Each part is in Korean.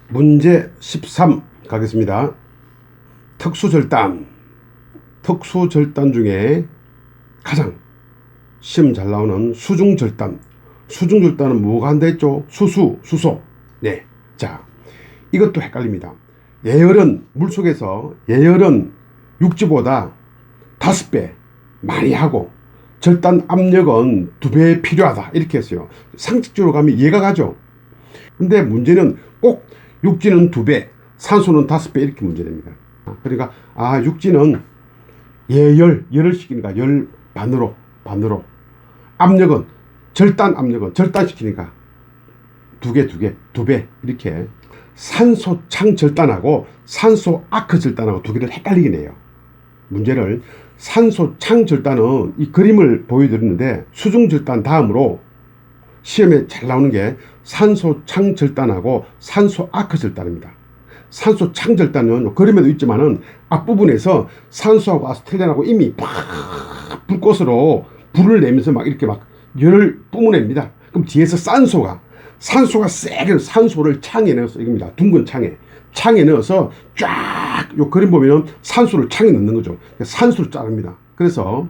문제 13 가겠습니다. 특수절단. 특수절단 중에 가장 시험 잘 나오는 수중절단. 수중절단은 뭐가 한다 했죠? 수소. 네. 자, 이것도 헷갈립니다. 예열은 물속에서 예열은 육지보다 5배 많이 하고 절단 압력은 2배 필요하다. 이렇게 했어요. 상식적으로 가면 이해가 가죠. 근데 문제는 꼭 육지는 2배, 산소는 5배 이렇게 문제됩니다. 그러니까 육지는 열을 시키니까 열 반으로 압력은 절단 절단시키니까 2배 이렇게 산소 창 절단하고 산소 아크 절단하고 2개를 헷갈리게 해요. 문제를 산소 창 절단은 이 그림을 보여드렸는데 수중 절단 다음으로 시험에 잘 나오는 게 산소 창 절단하고 산소 아크 절단입니다. 산소 창 절단은 그림에도 있지만은 앞부분에서 산소하고 아스텔렌하고 이미 팍 불꽃으로 불을 내면서 막 이렇게 막 열을 뿜어냅니다. 그럼 뒤에서 산소가 세게 산소를 창에 넣어서 이겁니다. 둥근 창에 넣어서 쫙 요 그림 보면은 산소를 창에 넣는 거죠. 산소를 자릅니다. 그래서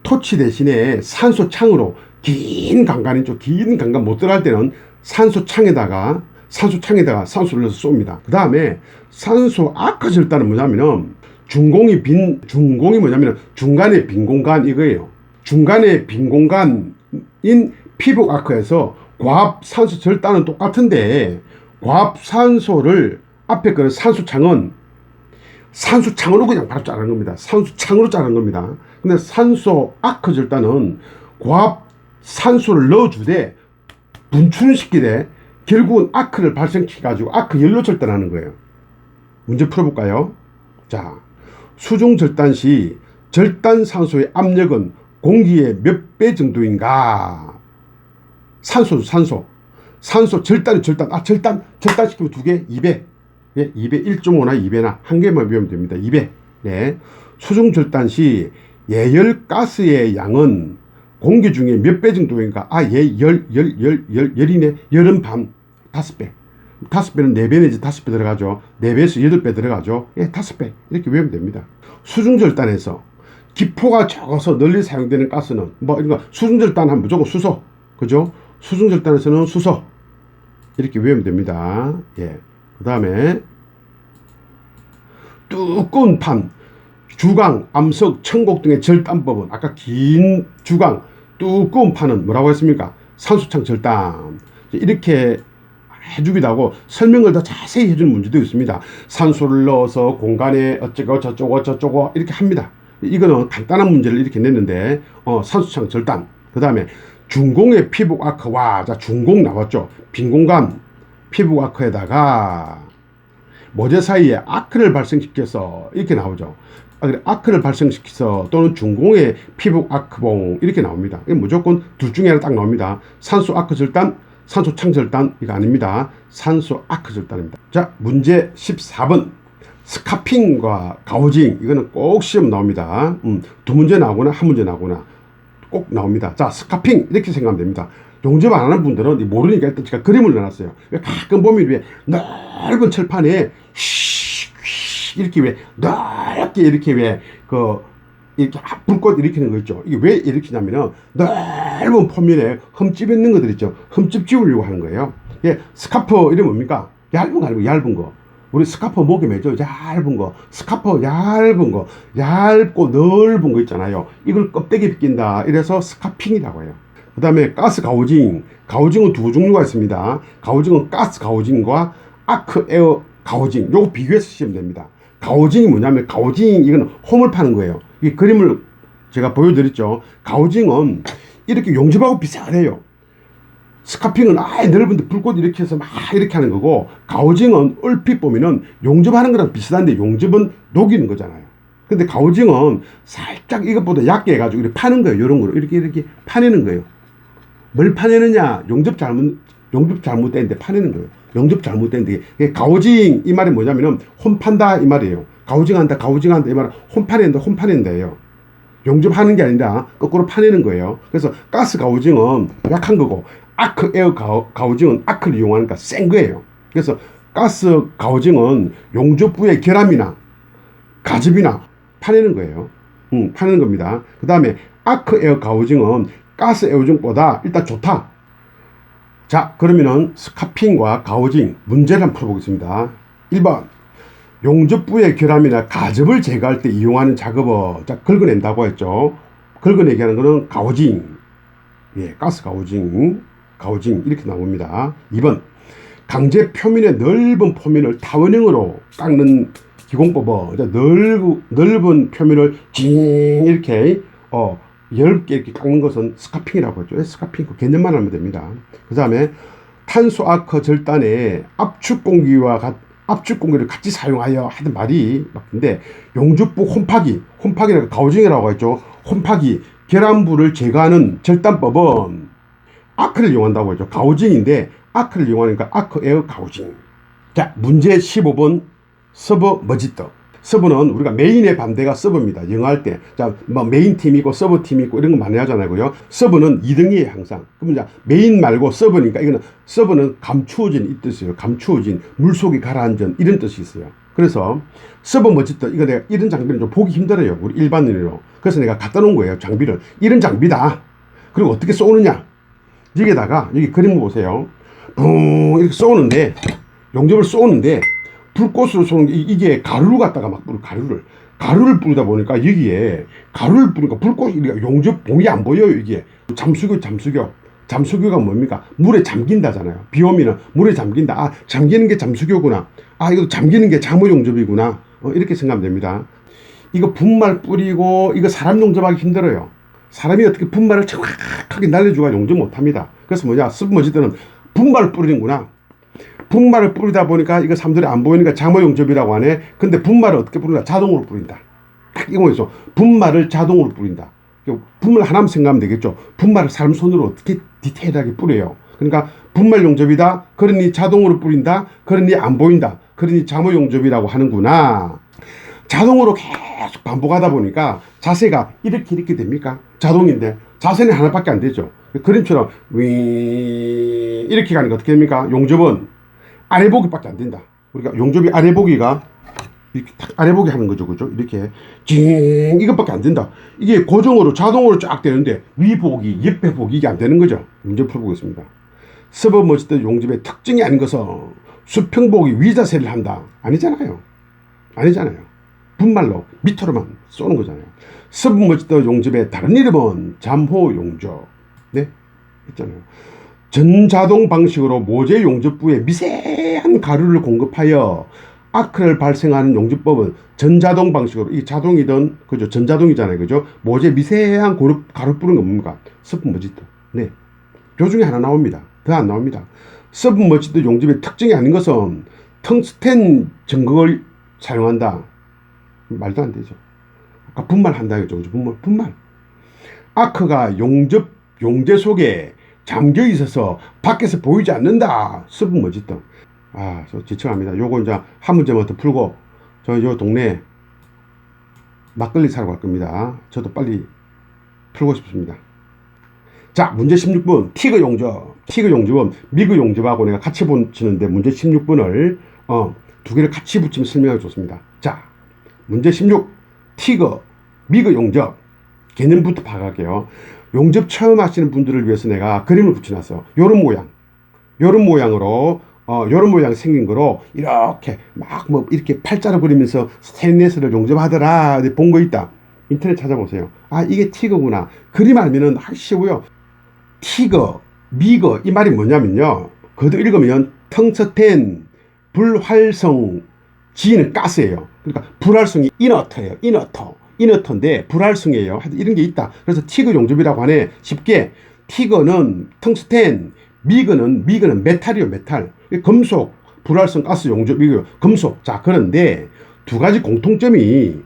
토치 대신에 산소 창으로 긴 강간 못 들어갈 때는 산소 창에다가 산소를 넣어서 쏩니다. 그 다음에 산소 아크 절단은 뭐냐면은 중간에 빈 공간 이거예요. 중간에 빈 공간인 피복 아크에서 고압 산소 절단은 똑같은데 고압 산소를 앞에 그 산소창으로 그냥 바로 자르는 겁니다. 산소창으로 자르는 겁니다. 근데 산소 아크 절단은 고압 산소를 넣어주되 분출을 시키되 결국은 아크를 발생시켜가지고 아크 열로 절단하는 거예요. 문제 풀어볼까요? 자, 수중 절단 시 절단 산소의 압력은 공기의 몇 배 정도인가? 산소 절단시키면 2개 2배. 예, 2배 1.5나 2배나 한 개만 배우면 됩니다. 2배. 네. 수중 절단 시 예열 가스의 양은 공기 중에 몇 배 정도인가? 열이네. 열은 반. 5배. 5배는 4배 내지 5배 들어가죠. 4배에서 8배 들어가죠. 예, 5배. 이렇게 외우면 됩니다. 수중 절단에서 기포가 적어서 널리 사용되는 가스는 수중 절단하면 무조건 수소. 그죠? 수중 절단에서는 수소. 이렇게 외우면 됩니다. 예. 그 다음에 두꺼운 판, 주강, 암석, 천곡 등의 절단법은 아까 긴 주강, 두꺼운 판은 뭐라고 했습니까? 산소창 절단. 이렇게 해주기도 하고 설명을 더 자세히 해주는 문제도 있습니다. 산소를 넣어서 공간에 어쩌고 저쩌고 이렇게 합니다. 이거는 간단한 문제를 이렇게 냈는데 산소창 절단. 그 다음에 중공의 피복 아크와 중공 나왔죠. 빈 공간 피복 아크에다가 모재 사이에 아크를 발생시켜서 이렇게 나오죠. 아크를 발생시켜서 또는 중공의 피복 아크봉 이렇게 나옵니다. 이게 무조건 둘 중에 하나 딱 나옵니다. 산소 아크 절단, 산소 창 절단 이거 아닙니다. 산소 아크 절단입니다. 자, 문제 14번 스카핑과 가우징 이거는 꼭 시험 나옵니다. 2문제 나오거나 1문제 나오거나 꼭 나옵니다. 자, 스카핑 이렇게 생각하면 됩니다. 용접 안 하는 분들은 모르니까 일단 제가 그림을 내놨어요. 가끔 보면 왜 넓은 철판에 이렇게 넓게 이렇게 이렇게 불꽃 일으키는 거 있죠. 이게 왜 일으키냐면은 넓은 포면에 흠집 있는 것들 있죠. 흠집 지우려고 하는 거예요. 예, 스카프 이름 뭡니까? 얇은 거 아니고 얇은 거. 우리 스카프 목에 매죠. 얇은 거. 스카프 얇은 거. 얇고 넓은 거 있잖아요. 이걸 껍데기 벗긴다. 이래서 스카핑이라고 해요. 그 다음에 가스 가우징. 가우징은 2종류가 있습니다. 가우징은 가스 가우징과 아크 에어 가우징. 요거 비교해서 시면 됩니다. 가우징이 뭐냐면 이거는 홈을 파는 거예요. 이 그림을 제가 보여드렸죠. 가우징은 이렇게 용접하고 비슷해요. 스카핑은 아예 넓은데 불꽃 이렇게 해서 막 이렇게 하는 거고, 가우징은 얼핏 보면은 용접하는 거랑 비슷한데 용접은 녹이는 거잖아요. 근데 가우징은 살짝 이것보다 얇게 해가지고 이렇게 파는 거예요. 이런 거로 이렇게 파내는 거예요. 뭘 파내느냐? 용접 잘못됐는데 파내는 거예요. 용접 잘못됐는데. 가우징 이 말이 뭐냐면은 홈 판다 이 말이에요. 가우징한다 이 말은 홈 파낸다예요. 용접하는 게 아니라 거꾸로 파내는 거예요. 그래서 가스 가우징은 약한 거고, 아크 에어 가우징은 아크를 이용하니까 센 거예요. 그래서 가스 가오징은 용접부의 결함이나 가즙이나 파내는 거예요. 파내는 겁니다. 그 다음에 아크에어 가오징은 가스 에어징보다 일단 좋다. 자, 그러면은 스카핑과 가오징 문제를 한번 풀어보겠습니다. 1번 용접부의 결함이나 가즙을 제거할 때 이용하는 작업을 자, 긁어낸다고 했죠. 긁어내기 하는 거는 가오징, 예, 가스 가오징, 가오징 이렇게 나옵니다. 2번 강제 표면의 넓은 표면을 타원형으로 깎는 기공법은 넓은 표면을 징 이렇게 얇게 이렇게 깎는 것은 스카핑이라고 하죠. 스카핑 그 개념만 알면 됩니다. 그 다음에 탄소 아크 절단에 압축 공기를 같이 사용하여 하는 말이 맞는데 용접부 홈파기라고 가오징이라고 했죠. 홈파기 결함부를 제거하는 절단법은 아크를 이용한다고 했죠. 가오징인데 아크를 이용하니까 아크 에어 가오징. 자, 문제 15번 서버 머지떡. 서버는 우리가 메인의 반대가 서버입니다. 영어 할 때. 자, 뭐 메인 팀이 있고 서버 팀이 있고 이런 거 많이 하잖아요. 서버는 2등이에요, 항상. 그러면 이제 메인 말고 서버니까 이거는 서버는 감추어진 이 뜻이에요. 감추어진, 물속이 가라앉은 이런 뜻이 있어요. 그래서 서버 머지떡 이거 내가 이런 장비는 좀 보기 힘들어요. 우리 일반인으로. 그래서 내가 갖다 놓은 거예요, 장비를. 이런 장비다. 그리고 어떻게 쏘느냐. 여기다가 여기 그림 보세요. 이렇게 쏘는데 용접을 쏘는데 불꽃으로 쏘는 게 이게 가루를 갖다가 막 뿌려. 가루를 뿌리다 보니까 여기에 가루를 뿌리니까 불꽃이 용접 봉이 안 보여요. 이게 잠수교가 뭡니까? 물에 잠긴다잖아요. 비 오면은 물에 잠긴다. 아, 잠기는 게 잠수교구나. 아, 이거 잠기는 게 잠호 용접이구나. 이렇게 생각하면 됩니다. 이거 분말 뿌리고 이거 사람 용접하기 힘들어요. 사람이 어떻게 분말을 정확하게 날려주고 용접 못합니다. 그래서 뭐냐, 스머지들은 분말을 뿌리는구나. 분말을 뿌리다 보니까 이거 사람들이 안 보이니까 잠호 용접이라고 하네. 근데 분말을 어떻게 뿌린다? 자동으로 뿌린다. 딱 이거 뭐였어? 분말을 자동으로 뿌린다. 분말 하나만 생각하면 되겠죠. 분말을 사람 손으로 어떻게 디테일하게 뿌려요. 그러니까 분말 용접이다. 그러니 자동으로 뿌린다. 그러니 안 보인다. 그러니 잠호 용접이라고 하는구나. 자동으로 계속 반복하다 보니까 자세가 이렇게 됩니까? 자동인데 자세는 하나밖에 안 되죠. 그림처럼 이렇게 가니까 어떻게 됩니까? 용접은 아래 보기밖에 안 된다. 그러니까 용접이 아래 보기가 이렇게 딱 아래 보기 하는 거죠, 그죠? 이렇게 징 이것밖에 안 된다. 이게 고정으로 자동으로 쫙 되는데 위 보기, 옆에 보기 이게 안 되는 거죠. 문제 풀어보겠습니다. 서버 머지떡 용접의 특징이 아닌 것은 수평 보기 위자세를 한다. 아니잖아요. 분말로 밑으로만 쏘는 거잖아요. 서버 머지떡 용접의 다른 이름은 잠호 용접. 네, 있잖아요. 전자동 방식으로 모재 용접부에 미세한 가루를 공급하여 아크를 발생하는 용접법은 전자동 방식으로, 이 자동이든 그죠, 전자동이잖아요, 그죠? 모재 미세한 가루 뿌는 건 뭡니까? 서브머지떡. 네, 요 중에 하나 나옵니다. 더 안 나옵니다. 서브머지떡 용접의 특징이 아닌 것은 텅스텐 전극을 사용한다. 말도 안 되죠. 아까 분말한다 했죠, 분말. 아크가 용재 속에 잠겨 있어서 밖에서 보이지 않는다. 서브 머지떡. 아, 저 지쳐갑니다. 요거 이제 한 문제만 더 풀고 저 요 동네에 막걸리 사러 갈 겁니다. 저도 빨리 풀고 싶습니다. 자, 문제 16번 티그 용접. 티그 용접은 미그 용접하고 내가 같이 붙이는데 문제 16번을 두 개를 같이 붙이면 설명해 줬습니다. 자, 문제 16 티그 미그 용접 개념부터 파악할게요. 용접 처음 하시는 분들을 위해서 내가 그림을 붙여놨어. 요런 모양으로 요런 모양 생긴 거로 이렇게 막 뭐 이렇게 팔자로 그리면서 스테인레스를 용접하더라 본 거 있다. 인터넷 찾아보세요. 아, 이게 티거구나. 그림 알면은 쉬워요. 티거, 미거 이 말이 뭐냐면요. 그것도 읽으면 텅스텐 불활성 지는 가스예요. 그러니까 불활성이 이너터예요. 이너터인데 불활성이에요. 이런 게 있다. 그래서 티거 용접이라고 하네. 쉽게 티거는 텅스텐, 미거는 메탈이요. 메탈. 금속, 불활성 가스 용접이고요. 금속. 자, 그런데 두 가지 공통점이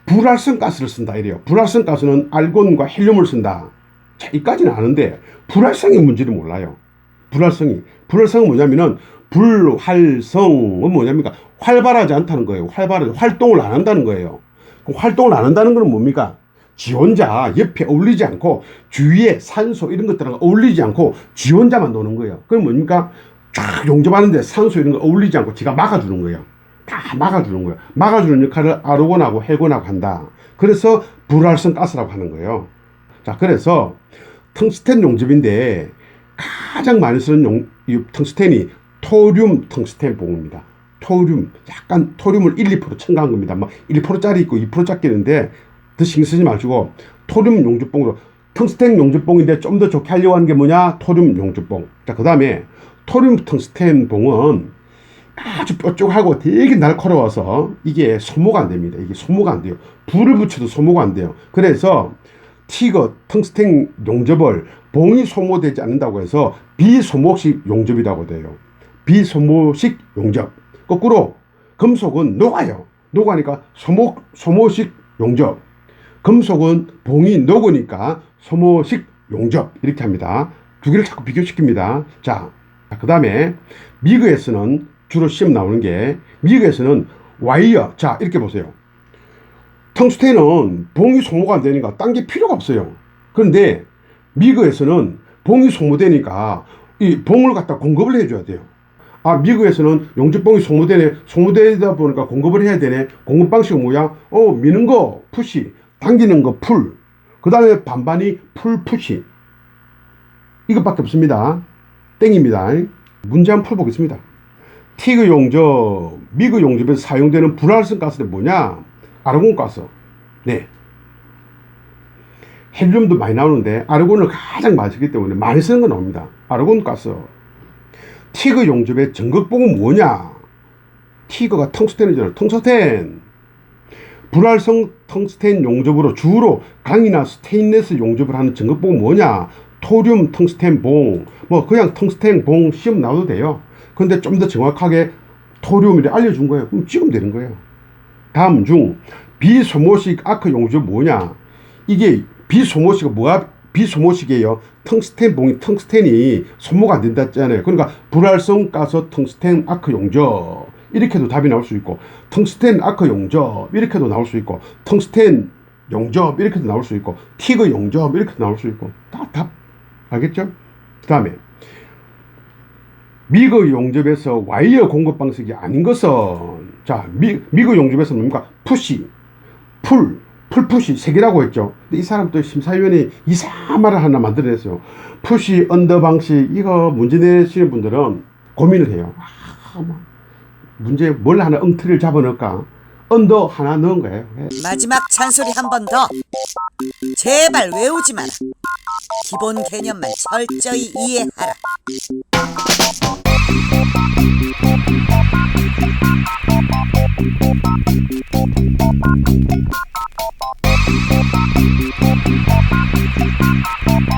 불활성 가스를 쓴다 이래요. 불활성 가스는 알곤과 헬륨을 쓴다. 자, 이까지는 아는데 불활성의 문제를 몰라요. 불활성은 뭐냐면은 불활성은 뭐냐니까 활발하지 않다는 거예요. 활동을 안 한다는 거예요. 활동을 안 한다는 건 뭡니까? 지 혼자 옆에 어울리지 않고 주위에 산소 이런 것들하고 어울리지 않고 지 혼자만 노는 거예요. 그럼 뭡니까? 쫙 용접하는데 산소 이런 거 어울리지 않고 지가 막아주는 거예요. 다 막아주는 거예요. 막아주는 역할을 아르곤하고 헬곤하고 한다. 그래서 불활성 가스라고 하는 거예요. 자, 그래서 텅스텐 용접인데 가장 많이 쓰는 이 텅스텐이 토륨 텅스텐 봉입니다. 토륨, 약간 토륨을 1, 2% 첨가한 겁니다. 막 1%짜리 있고 2%짜리 끼는데 더 신경 쓰지 마시고 토륨 용접봉으로, 텅스텐 용접봉인데 좀 더 좋게 하려고 하는 게 뭐냐? 토륨 용접봉. 자, 그 다음에 토륨 텅스텐 봉은 아주 뾰족하고 되게 날카로워서 이게 소모가 안 됩니다. 이게 소모가 안 돼요. 불을 붙여도 소모가 안 돼요. 그래서 티거 텅스텐 용접을 봉이 소모되지 않는다고 해서 비소모식 용접이라고 돼요. 비소모식 용접. 거꾸로 금속은 녹아요. 녹으니까 소모식 용접. 금속은 봉이 녹으니까 소모식 용접. 이렇게 합니다. 두 개를 자꾸 비교시킵니다. 자, 그 다음에 미국에서는 주로 시험 나오는 게, 미국에서는 와이어, 자 이렇게 보세요. 텅스텐은 봉이 소모가 안 되니까 딴 게 필요가 없어요. 그런데 미국에서는 봉이 소모되니까 이 봉을 갖다 공급을 해줘야 돼요. 아, 미국에서는 용접봉이 소모되다 보니까 공급을 해야 되네. 공급 방식은 뭐야? 미는 거 푸시, 당기는 거 풀, 그 다음에 반반이 풀 푸시. 이것밖에 없습니다. 땡입니다. 문제 한번 풀어보겠습니다. 티그 용접, 미그 용접에서 사용되는 불활성 가스는 뭐냐? 아르곤 가스. 네. 헬륨도 많이 나오는데 아르곤을 가장 많이 쓰기 때문에 많이 쓰는 건 나옵니다. 아르곤 가스. 티그 용접의 전극봉은 뭐냐? 티그가 텅스텐이잖아요. 텅스텐. 불활성 텅스텐 용접으로 주로 강이나 스테인레스 용접을 하는 전극봉은 뭐냐? 토륨 텅스텐 봉. 뭐 그냥 텅스텐 봉 시험 나와도 돼요. 근데 좀 더 정확하게 토륨을 알려준 거예요. 그럼 찍으면 되는 거예요. 다음 중 비소모식 아크 용접 뭐냐? 이게 비소모식은 뭐야? 비소모식이에요. 텅스텐이 소모가 안 된다 했잖아요. 그러니까 불활성 가스 텅스텐 아크 용접 이렇게도 답이 나올 수 있고, 텅스텐 아크 용접 이렇게도 나올 수 있고, 텅스텐 용접 이렇게도 나올 수 있고, 티그 용접 이렇게도 나올 수 있고, 다 답. 알겠죠? 그 다음에 미그 용접에서 와이어 공급 방식이 아닌 것은, 자, 미그 용접에서 뭡니까? 푸시, 풀푸시 세 개라고 했죠. 근데 이 사람 또 심사위원이 이상한 말을 하나 만들어냈어요. 푸시 언더 방식, 이거 문제 내시는 분들은 고민을 해요. 문제 뭘 하나 엉터리를 잡아넣을까? 언더 하나 넣은 거예요. 마지막 잔소리 한 번 더. 제발 외우지 마라. 기본 개념만 철저히 이해하라.